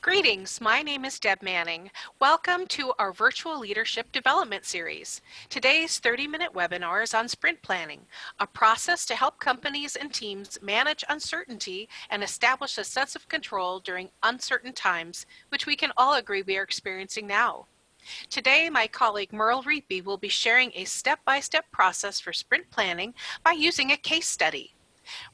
Greetings, my name is Deb Manning. Welcome to our virtual leadership development series. Today's 30-minute webinar is on sprint planning, a process to help companies and teams manage uncertainty and establish a sense of control during uncertain times, which we can all agree we are experiencing now. Today, my colleague Merle Riepe will be sharing a step-by-step process for sprint planning by using a case study.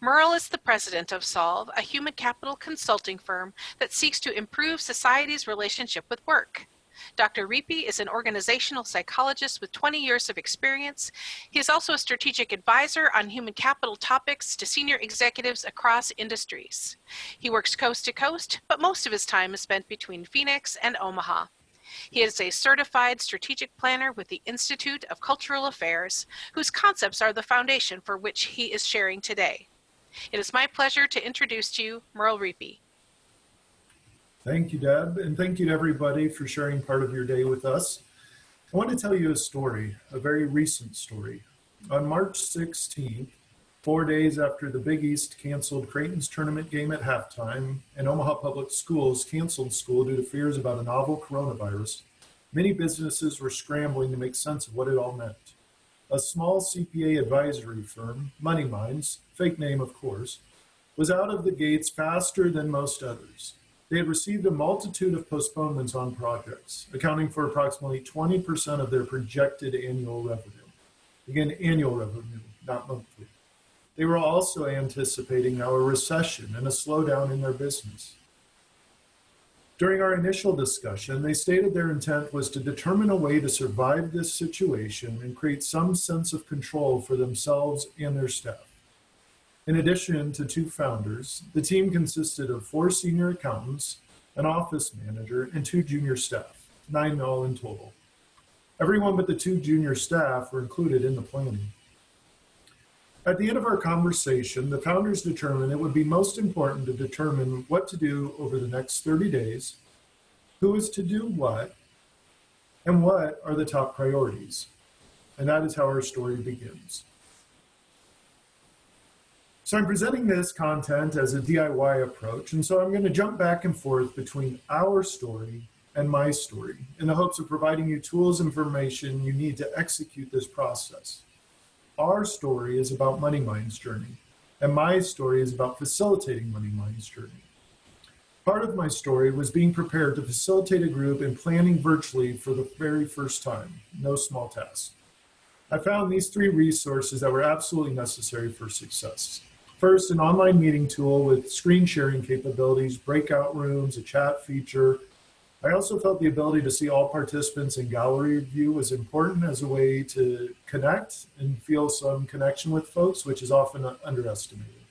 Merle is the president of Solve, a human capital consulting firm that seeks to improve society's relationship with work. Dr. Riepe is an organizational psychologist with 20 years of experience. He is also a strategic advisor on human capital topics to senior executives across industries. He works coast to coast, but most of his time is spent between Phoenix and Omaha. He is a certified strategic planner with the Institute of Cultural Affairs, whose concepts are the foundation for which he is sharing today. It is my pleasure to introduce to you Merle Riepe. Thank you, Deb, and thank you to everybody for sharing part of your day with us. I want to tell you a story, a very recent story. On March 16th, 4 days after the Big East canceled Creighton's tournament game at halftime and Omaha Public Schools canceled school due to fears about a novel coronavirus, many businesses were scrambling to make sense of what it all meant. A small CPA advisory firm, MoneyMinds, fake name of course, was out of the gates faster than most others. They had received a multitude of postponements on projects, accounting for approximately 20% of their projected annual revenue. Again, annual revenue, not monthly. They were also anticipating now a recession and a slowdown in their business. During our initial discussion, they stated their intent was to determine a way to survive this situation and create some sense of control for themselves and their staff. In addition to 2 founders, the team consisted of 4 senior accountants, an office manager, and 2 junior staff, 9 all in total. Everyone but the 2 junior staff were included in the planning. At the end of our conversation, the founders determined it would be most important to determine what to do over the next 30 days, who is to do what, and what are the top priorities. And that is how our story begins. So I'm presenting this content as a DIY approach, and so I'm going to jump back and forth between our story and my story in the hopes of providing you tools and information you need to execute this process. Our story is about MoneyMinds' journey, and my story is about facilitating MoneyMinds' journey. Part of my story was being prepared to facilitate a group in planning virtually for the very first time, no small task. I found these 3 resources that were absolutely necessary for success. First, an online meeting tool with screen sharing capabilities, breakout rooms, a chat feature. I also felt the ability to see all participants in gallery view was important as a way to connect and feel some connection with folks, which is often underestimated.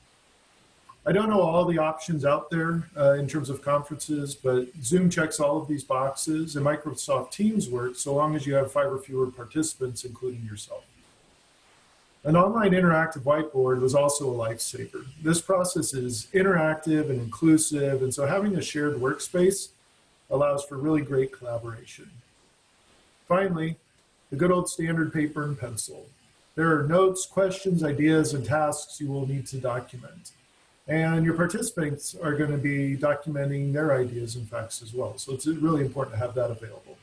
I don't know all the options out there in terms of conferences, but Zoom checks all of these boxes, and Microsoft Teams works so long as you have 5 or fewer participants, including yourself. An online interactive whiteboard was also a lifesaver. This process is interactive and inclusive, and so having a shared workspace allows for really great collaboration. Finally, the good old standard paper and pencil. There are notes, questions, ideas, and tasks you will need to document. And your participants are going to be documenting their ideas and facts as well. So it's really important to have that available.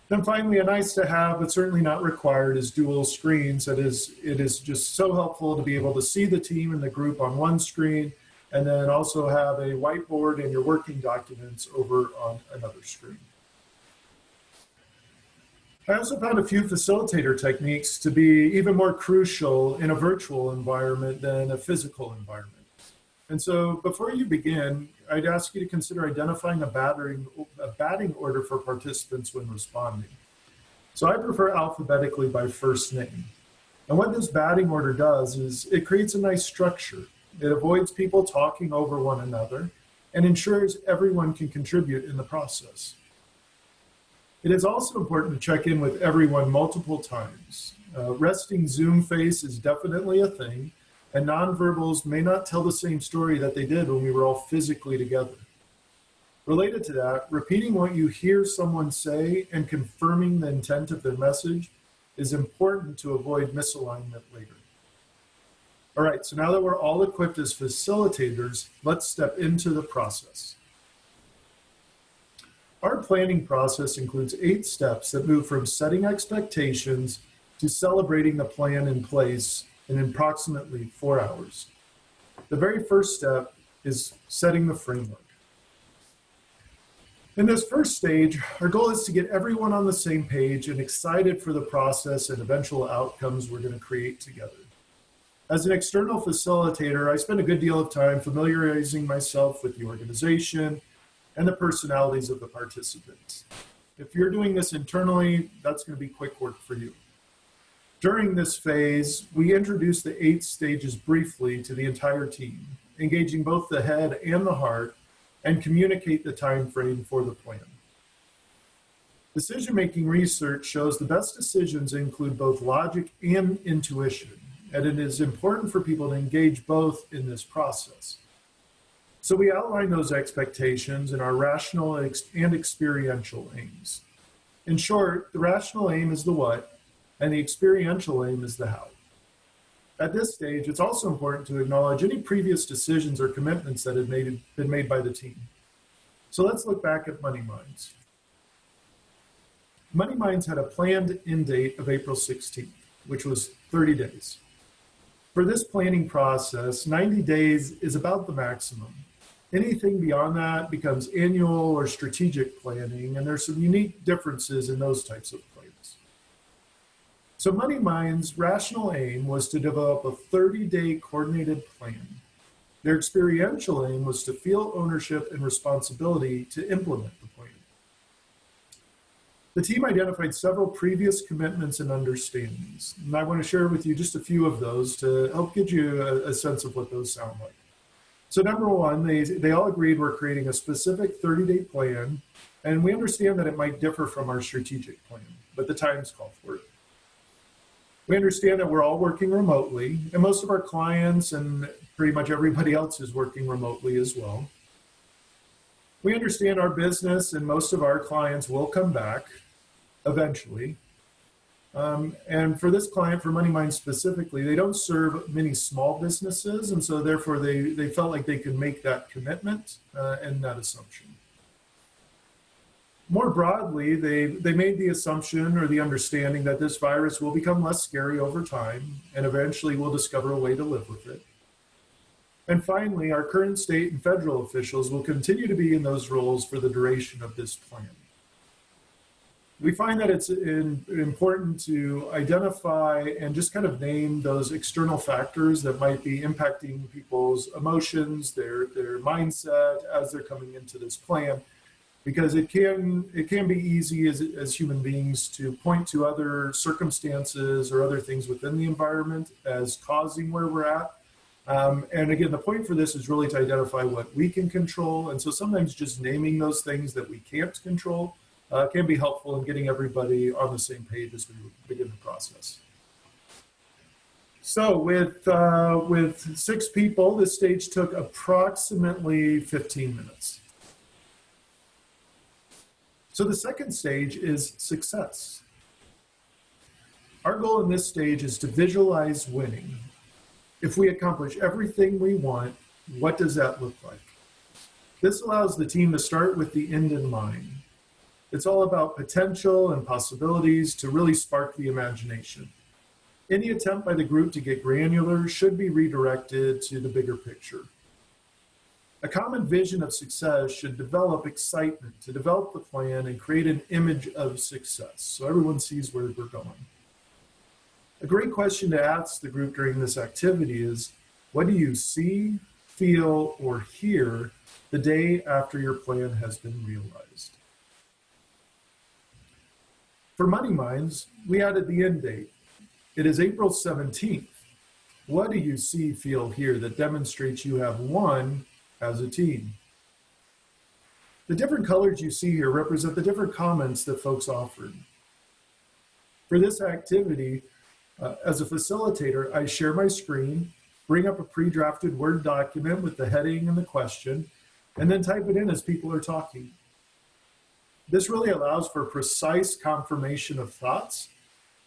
Then finally, a nice to have, but certainly not required, is dual screens. It is just so helpful to be able to see the team and the group on one screen, and then also have a whiteboard and your working documents over on another screen. I also found a few facilitator techniques to be even more crucial in a virtual environment than a physical environment. And so before you begin, I'd ask you to consider identifying a batting order for participants when responding. So I prefer alphabetically by first name. And what this batting order does is it creates a nice structure. It avoids people talking over one another and ensures everyone can contribute in the process. It is also important to check in with everyone multiple times. Resting Zoom face is definitely a thing, and nonverbals may not tell the same story that they did when we were all physically together. Related to that, repeating what you hear someone say and confirming the intent of their message is important to avoid misalignment later. All right, so now that we're all equipped as facilitators, let's step into the process. Our planning process includes 8 steps that move from setting expectations to celebrating the plan in place in approximately 4 hours. The very first step is setting the framework. In this first stage, our goal is to get everyone on the same page and excited for the process and eventual outcomes we're going to create together. As an external facilitator, I spend a good deal of time familiarizing myself with the organization and the personalities of the participants. If you're doing this internally, that's going to be quick work for you. During this phase, we introduce the 8 stages briefly to the entire team, engaging both the head and the heart, and communicate the time frame for the plan. Decision-making research shows the best decisions include both logic and intuition, and it is important for people to engage both in this process. So we outline those expectations in our rational and experiential aims. In short, the rational aim is the what, and the experiential aim is the how. At this stage, it's also important to acknowledge any previous decisions or commitments that had been made by the team. So let's look back at MoneyMinds. MoneyMinds had a planned end date of April 16th, which was 30 days. For this planning process, 90 days is about the maximum. Anything beyond that becomes annual or strategic planning, and there's some unique differences in those types of plans. So MoneyMinds' rational aim was to develop a 30-day coordinated plan. Their experiential aim was to feel ownership and responsibility to implement the plan. The team identified several previous commitments and understandings, and I want to share with you just a few of those to help give you a sense of what those sound like. So number one, they all agreed we're creating a specific 30-day plan, and we understand that it might differ from our strategic plan, but the times call for it. We understand that we're all working remotely, and most of our clients and pretty much everybody else is working remotely as well. We understand our business and most of our clients will come back eventually. And for this client, for MoneyMinds specifically, they don't serve many small businesses, and so therefore they felt like they could make that commitment and that assumption. More broadly, they made the assumption or the understanding that this virus will become less scary over time, and eventually we'll discover a way to live with it. And finally, our current state and federal officials will continue to be in those roles for the duration of this plan. We find that it's important to identify and just kind of name those external factors that might be impacting people's emotions, their mindset as they're coming into this plan, because it can be easy as human beings to point to other circumstances or other things within the environment as causing where we're at. And again, the point for this is really to identify what we can control. And so sometimes just naming those things that we can't control can be helpful in getting everybody on the same page as we begin the process. So with 6 people, this stage took approximately 15 minutes. So the second stage is success. Our goal in this stage is to visualize winning. If we accomplish everything we want, what does that look like? This allows the team to start with the end in mind. It's all about potential and possibilities to really spark the imagination. Any attempt by the group to get granular should be redirected to the bigger picture. A common vision of success should develop excitement to develop the plan and create an image of success so everyone sees where we're going. A great question to ask the group during this activity is, what do you see, feel, or hear the day after your plan has been realized? For MoneyMinds, we added the end date. It is April 17th. What do you see, feel, hear that demonstrates you have won as a team? The different colors you see here represent the different comments that folks offered. For this activity, as a facilitator, I share my screen, bring up a pre-drafted Word document with the heading and the question, and then type it in as people are talking. This really allows for precise confirmation of thoughts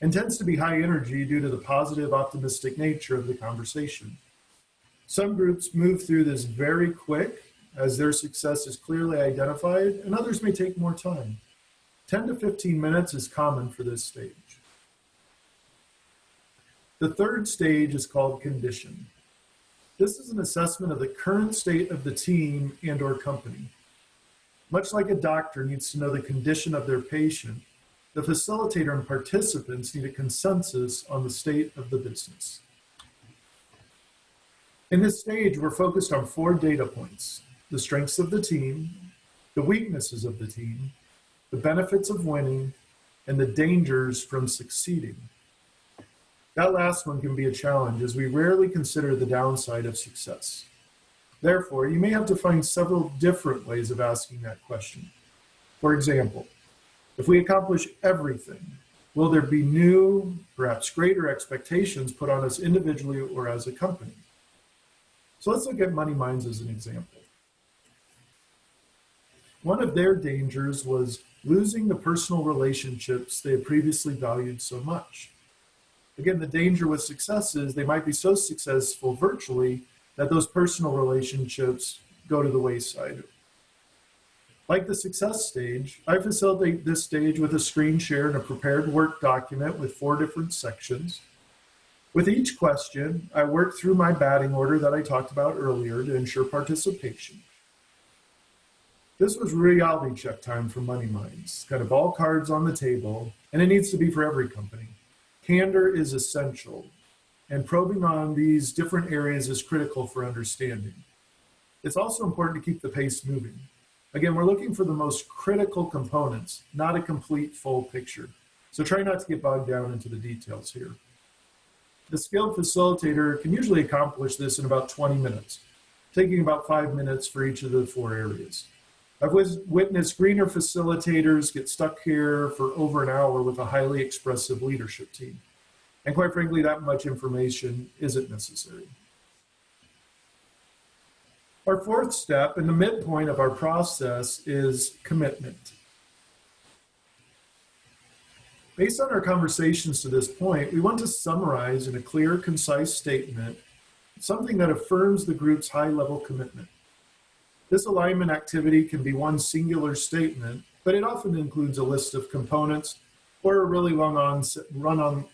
and tends to be high energy due to the positive, optimistic nature of the conversation. Some groups move through this very quick, as their success is clearly identified, and others may take more time. 10 to 15 minutes is common for this stage. The third stage is called condition. This is an assessment of the current state of the team and or company. Much like a doctor needs to know the condition of their patient, the facilitator and participants need a consensus on the state of the business. In this stage, we're focused on 4 data points: the strengths of the team, the weaknesses of the team, the benefits of winning, and the dangers from succeeding. That last one can be a challenge, as we rarely consider the downside of success. Therefore, you may have to find several different ways of asking that question. For example, if we accomplish everything, will there be new, perhaps greater expectations put on us individually or as a company? So let's look at MoneyMinds as an example. One of their dangers was losing the personal relationships they had previously valued so much. Again, the danger with success is they might be so successful virtually that those personal relationships go to the wayside. Like the success stage, I facilitate this stage with a screen share and a prepared work document with 4 different sections. With each question, I work through my batting order that I talked about earlier to ensure participation. This was reality check time for MoneyMinds, kind of all cards on the table, and it needs to be for every company. Candor is essential, and probing on these different areas is critical for understanding. It's also important to keep the pace moving. Again, we're looking for the most critical components, not a complete full picture. So try not to get bogged down into the details here. The skilled facilitator can usually accomplish this in about 20 minutes, taking about 5 minutes for each of the 4 areas. I've witnessed greener facilitators get stuck here for over an hour with a highly expressive leadership team. And quite frankly, that much information isn't necessary. Our 4th step, and the midpoint of our process, is commitment. Based on our conversations to this point, we want to summarize in a clear, concise statement something that affirms the group's high-level commitment. This alignment activity can be one singular statement, but it often includes a list of components or a really long run-on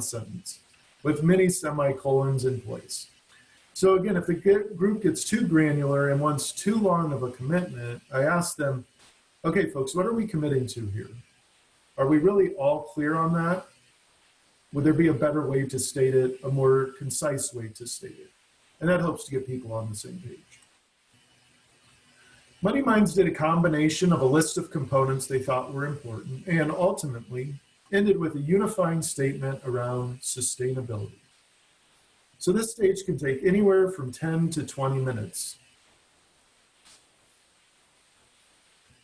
sentence with many semicolons in place. So again, if the group gets too granular and wants too long of a commitment, I ask them, okay, folks, what are we committing to here? Are we really all clear on that? Would there be a better way to state it, a more concise way to state it? And that helps to get people on the same page. MoneyMinds did a combination of a list of components they thought were important and ultimately ended with a unifying statement around sustainability. So this stage can take anywhere from 10 to 20 minutes.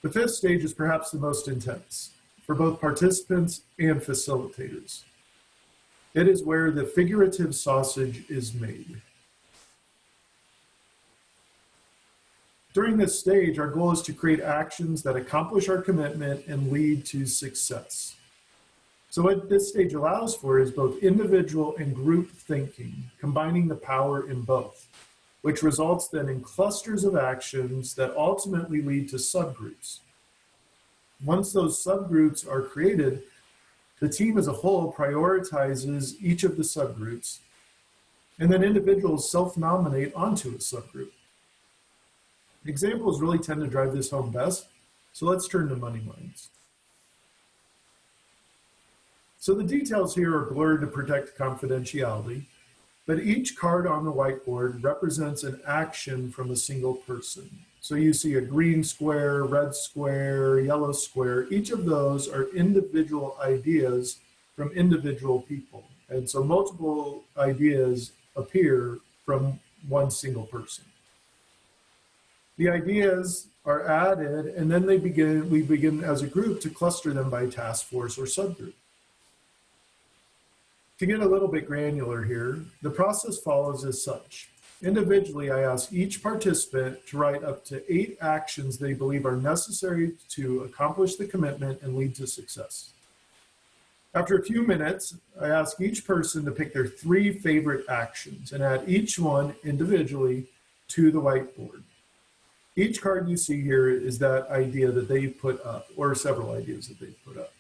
The 5th stage is perhaps the most intense for both participants and facilitators. It is where the figurative sausage is made. During this stage, our goal is to create actions that accomplish our commitment and lead to success. So what this stage allows for is both individual and group thinking, combining the power in both, which results then in clusters of actions that ultimately lead to subgroups. Once those subgroups are created, the team as a whole prioritizes each of the subgroups, and then individuals self-nominate onto a subgroup. Examples really tend to drive this home best, so let's turn to MoneyMinds. So the details here are blurred to protect confidentiality, but each card on the whiteboard represents an action from a single person. So you see a green square, red square, yellow square. Each of those are individual ideas from individual people. And so multiple ideas appear from one single person. The ideas are added, and then we begin as a group to cluster them by task force or subgroup. To get a little bit granular here, the process follows as such. Individually, I ask each participant to write up to 8 actions they believe are necessary to accomplish the commitment and lead to success. After a few minutes, I ask each person to pick their 3 favorite actions and add each one individually to the whiteboard. Each card you see here is that idea that they've put up, or several ideas that they've put up.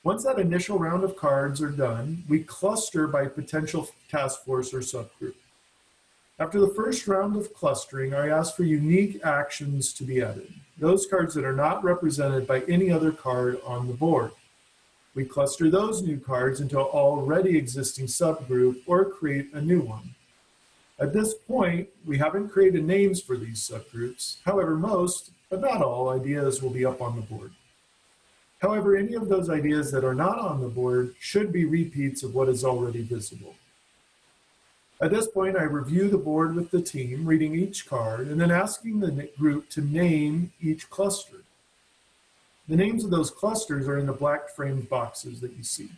Once that initial round of cards are done, we cluster by potential task force or subgroup. After the first round of clustering, I ask for unique actions to be added, those cards that are not represented by any other card on the board. We cluster those new cards into an already existing subgroup or create a new one. At this point, we haven't created names for these subgroups. However, most, but not all, ideas will be up on the board. However, any of those ideas that are not on the board should be repeats of what is already visible. At this point, I review the board with the team, reading each card, and then asking the group to name each cluster. The names of those clusters are in the black framed boxes that you see.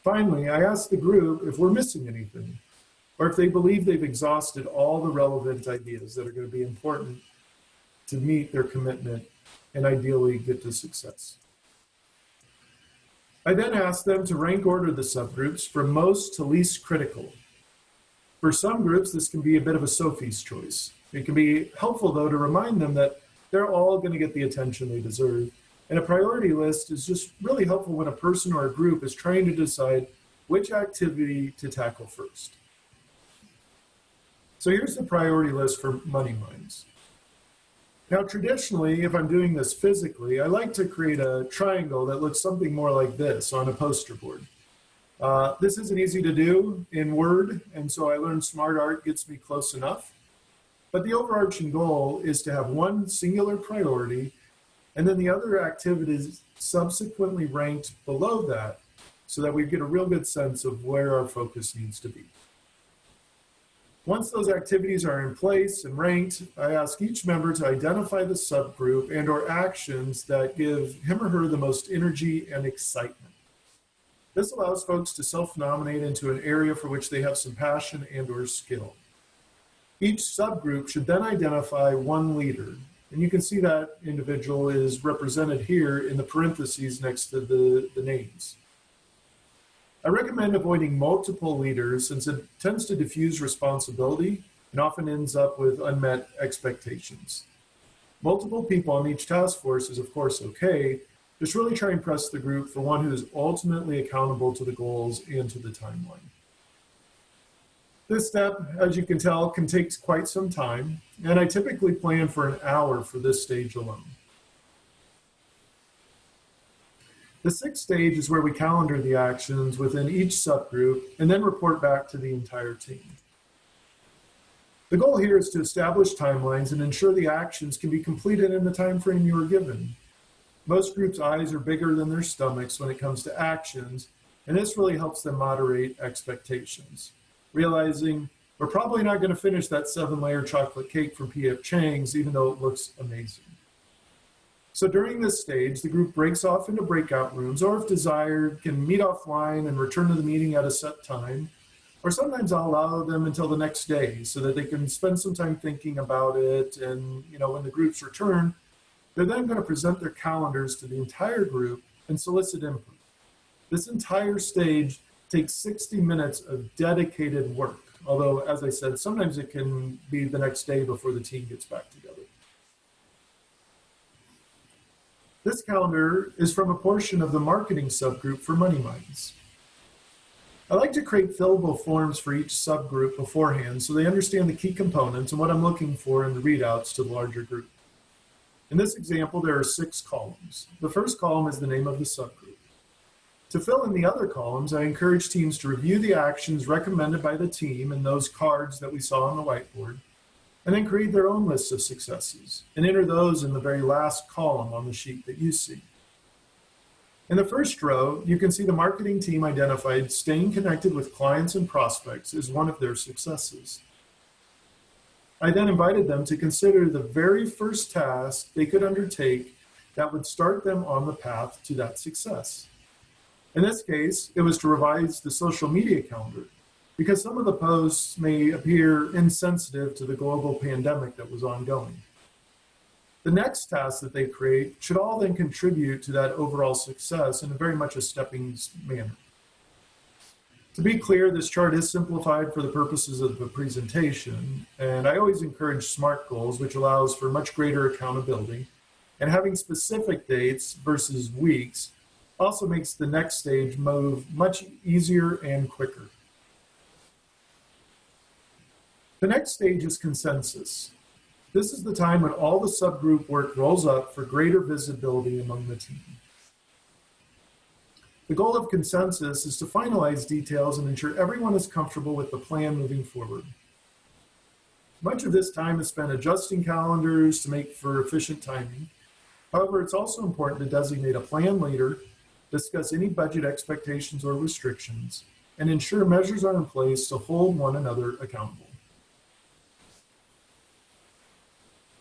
Finally, I ask the group if we're missing anything, or if they believe they've exhausted all the relevant ideas that are going to be important to meet their commitment and ideally get to success. I then ask them to rank order the subgroups from most to least critical. For some groups, this can be a bit of a Sophie's choice. It can be helpful, though, to remind them that they're all going to get the attention they deserve. And a priority list is just really helpful when a person or a group is trying to decide which activity to tackle first. So here's the priority list for MoneyMinds. Now, traditionally, if I'm doing this physically, I like to create a triangle that looks something more like this on a poster board. This isn't easy to do in Word, and so I learned Smart Art gets me close enough. But the overarching goal is to have one singular priority, and then the other activities subsequently ranked below that, so that we get a real good sense of where our focus needs to be. Once those activities are in place and ranked, I ask each member to identify the subgroup and/or actions that give him or her the most energy and excitement. This allows folks to self-nominate into an area for which they have some passion and/or skill. Each subgroup should then identify one leader, and you can see that individual is represented here in the parentheses next to the names. I recommend avoiding multiple leaders since it tends to diffuse responsibility and often ends up with unmet expectations. Multiple people on each task force is of course okay, just really try and press the group for one who is ultimately accountable to the goals and to the timeline. This step, as you can tell, can take quite some time, and I typically plan for an hour for this stage alone. The sixth stage is where we calendar the actions within each subgroup and then report back to the entire team. The goal here is to establish timelines and ensure the actions can be completed in the time frame you are given. Most groups' eyes are bigger than their stomachs when it comes to actions, and this really helps them moderate expectations, realizing we're probably not going to finish that 7-layer chocolate cake from P.F. Chang's, even though it looks amazing. So during this stage, the group breaks off into breakout rooms, or if desired, can meet offline and return to the meeting at a set time. Or sometimes I'll allow them until the next day so that they can spend some time thinking about it. And when the groups return, they're then going to present their calendars to the entire group and solicit input. This entire stage takes 60 minutes of dedicated work. Although, as I said, sometimes it can be the next day before the team gets back together. This calendar is from a portion of the marketing subgroup for MoneyMinds. I like to create fillable forms for each subgroup beforehand so they understand the key components and what I'm looking for in the readouts to the larger group. In this example, there are 6 columns. The first column is the name of the subgroup. To fill in the other columns, I encourage teams to review the actions recommended by the team in those cards that we saw on the whiteboard, and then create their own list of successes and enter those in the very last column on the sheet that you see. In the first row, you can see the marketing team identified staying connected with clients and prospects as one of their successes. I then invited them to consider the very first task they could undertake that would start them on the path to that success. In this case, it was to revise the social media calendar, because some of the posts may appear insensitive to the global pandemic that was ongoing. The next tasks that they create should all then contribute to that overall success in a very much a stepping manner. To be clear, this chart is simplified for the purposes of the presentation, and I always encourage SMART goals, which allows for much greater accountability. And having specific dates versus weeks also makes the next stage move much easier and quicker. The next stage is consensus. This is the time when all the subgroup work rolls up for greater visibility among the team. The goal of consensus is to finalize details and ensure everyone is comfortable with the plan moving forward. Much of this time is spent adjusting calendars to make for efficient timing. However, it's also important to designate a plan leader, discuss any budget expectations or restrictions, and ensure measures are in place to hold one another accountable.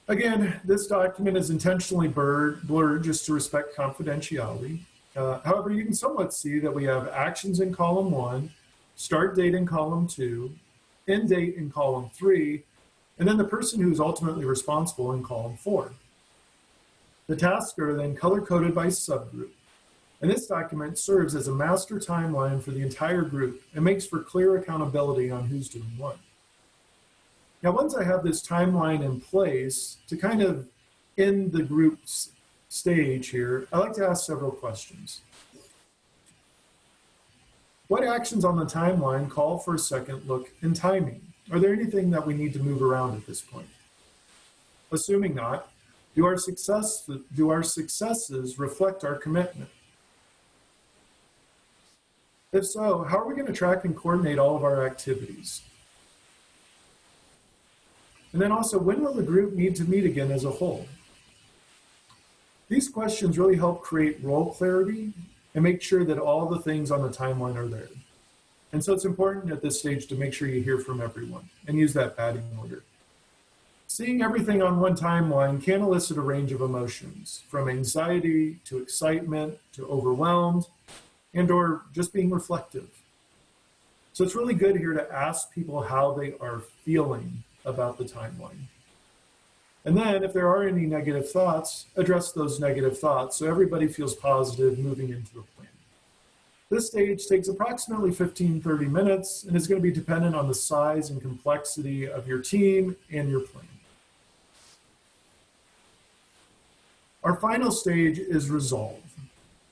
Again, this document is intentionally blurred just to respect confidentiality. However, you can somewhat see that we have actions in column 1, start date in column 2, end date in column 3, and then the person who is ultimately responsible in column 4. The tasks are then color-coded by subgroup, and this document serves as a master timeline for the entire group and makes for clear accountability on who's doing what. Now, once I have this timeline in place, to kind of end the group's stage here, I like to ask several questions. What actions on the timeline call for a second look in timing? Are there anything that we need to move around at this point? Assuming not, do our successes reflect our commitment? If so, how are we going to track and coordinate all of our activities? And then also, when will the group need to meet again as a whole? These questions really help create role clarity and make sure that all the things on the timeline are there. And so it's important at this stage to make sure you hear from everyone and use that batting order. Seeing everything on one timeline can elicit a range of emotions, from anxiety to excitement to overwhelmed and or just being reflective. So it's really good here to ask people how they are feeling about the timeline. And then if there are any negative thoughts, address those negative thoughts so everybody feels positive moving into the plan. This stage takes approximately 15-30 minutes and is going to be dependent on the size and complexity of your team and your plan. Our final stage is resolve.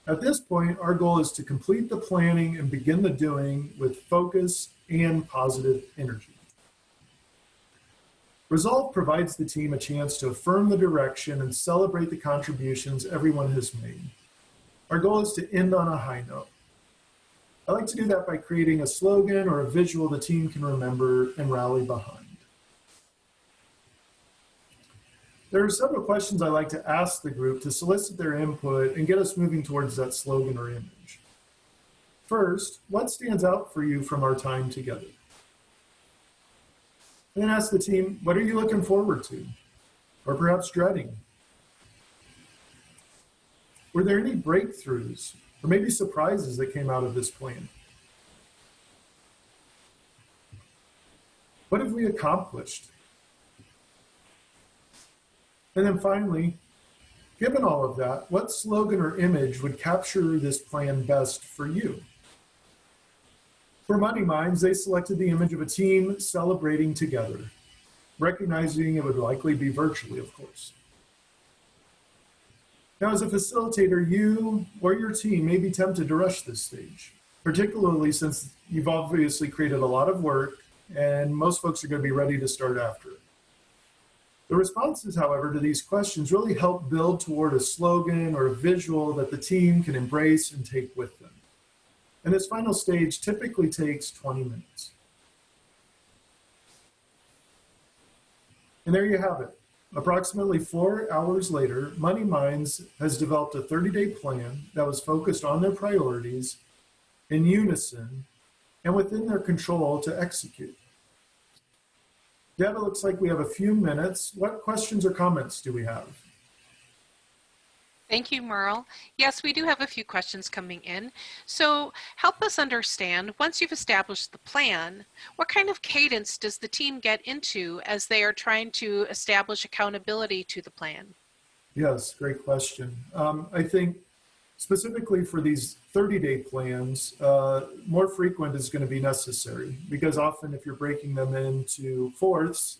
At this point, our goal is to complete the planning and begin the doing with focus and positive energy. Resolve provides the team a chance to affirm the direction and celebrate the contributions everyone has made. Our goal is to end on a high note. I like to do that by creating a slogan or a visual the team can remember and rally behind. There are several questions I like to ask the group to solicit their input and get us moving towards that slogan or image. First, what stands out for you from our time together? And then ask the team, what are you looking forward to? Or perhaps dreading? Were there any breakthroughs or maybe surprises that came out of this plan? What have we accomplished? And then finally, given all of that, what slogan or image would capture this plan best for you? For MoneyMinds, they selected the image of a team celebrating together, recognizing it would likely be virtually, of course. Now, as a facilitator, you or your team may be tempted to rush this stage, particularly since you've obviously created a lot of work and most folks are going to be ready to start after it. The responses, however, to these questions really help build toward a slogan or a visual that the team can embrace and take with them. And this final stage typically takes 20 minutes. And there you have it. Approximately 4 hours later, MoneyMinds has developed a 30-day plan that was focused on their priorities in unison and within their control to execute. Deb, it looks like we have a few minutes. What questions or comments do we have? Thank you, Merle. Yes, we do have a few questions coming in. So help us understand, once you've established the plan, what kind of cadence does the team get into as they are trying to establish accountability to the plan? Yes, great question. I think specifically for these 30-day plans, more frequent is going to be necessary, because often if you're breaking them into fourths,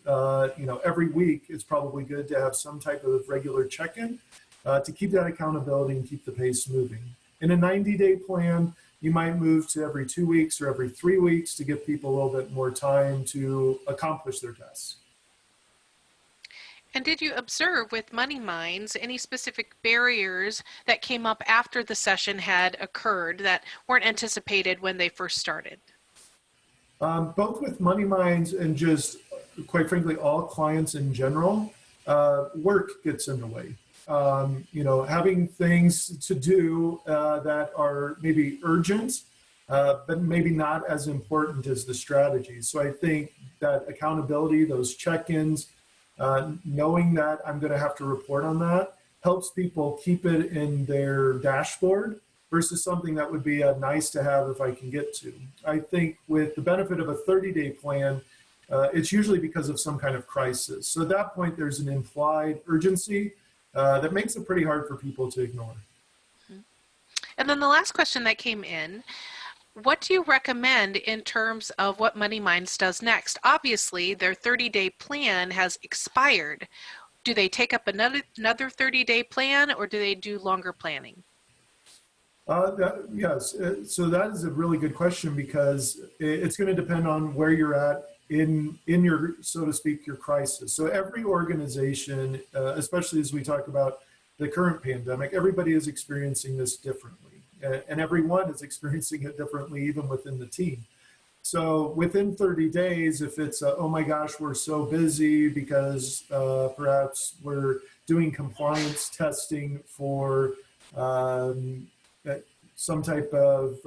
every week it's probably good to have some type of regular check-in to keep that accountability and keep the pace moving. In a 90-day plan, you might move to every 2 weeks or every 3 weeks to give people a little bit more time to accomplish their tasks. And did you observe with MoneyMinds any specific barriers that came up after the session had occurred that weren't anticipated when they first started? Both with MoneyMinds and just, quite frankly, all clients in general, work gets in the way. Having things to do that are maybe urgent, but maybe not as important as the strategy. So I think that accountability, those check-ins, knowing that I'm going to have to report on that, helps people keep it in their dashboard versus something that would be nice to have if I can get to. I think with the benefit of a 30-day plan, it's usually because of some kind of crisis. So at that point, there's an implied urgency that makes it pretty hard for people to ignore. And then the last question that came in, what do you recommend in terms of what MoneyMinds does next? Obviously, their 30-day plan has expired. Do they take up another 30-day plan, or do they do longer planning? Yes, so that is a really good question, because it's going to depend on where you're at in your, so to speak, your crisis. So every organization, especially as we talk about the current pandemic, everybody is experiencing this differently. And everyone is experiencing it differently, even within the team. So within 30 days, if it's, oh my gosh, we're so busy because perhaps we're doing compliance testing for some type of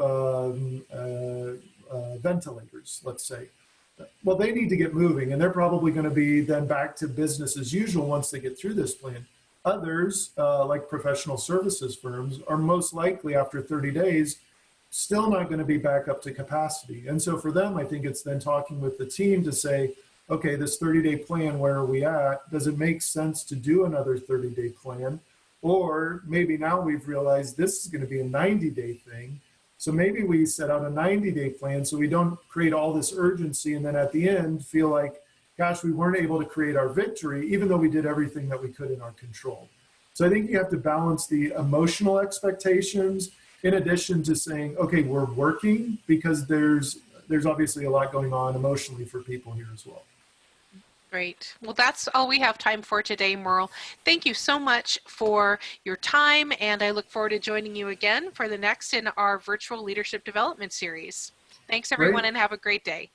ventilators, let's say. Well, they need to get moving, and they're probably going to be then back to business as usual once they get through this plan. Others, like professional services firms, are most likely after 30 days still not going to be back up to capacity. And so for them, I think it's then talking with the team to say, okay, this 30-day plan, where are we at? Does it make sense to do another 30-day plan? Or maybe now we've realized this is going to be a 90-day thing. So maybe we set out a 90-day plan so we don't create all this urgency and then at the end feel like, gosh, we weren't able to create our victory, even though we did everything that we could in our control. So I think you have to balance the emotional expectations in addition to saying, okay, we're working, because there's obviously a lot going on emotionally for people here as well. Great. Well, that's all we have time for today, Merle. Thank you so much for your time, and I look forward to joining you again for the next in our virtual leadership development series. Thanks, everyone, and have a great day.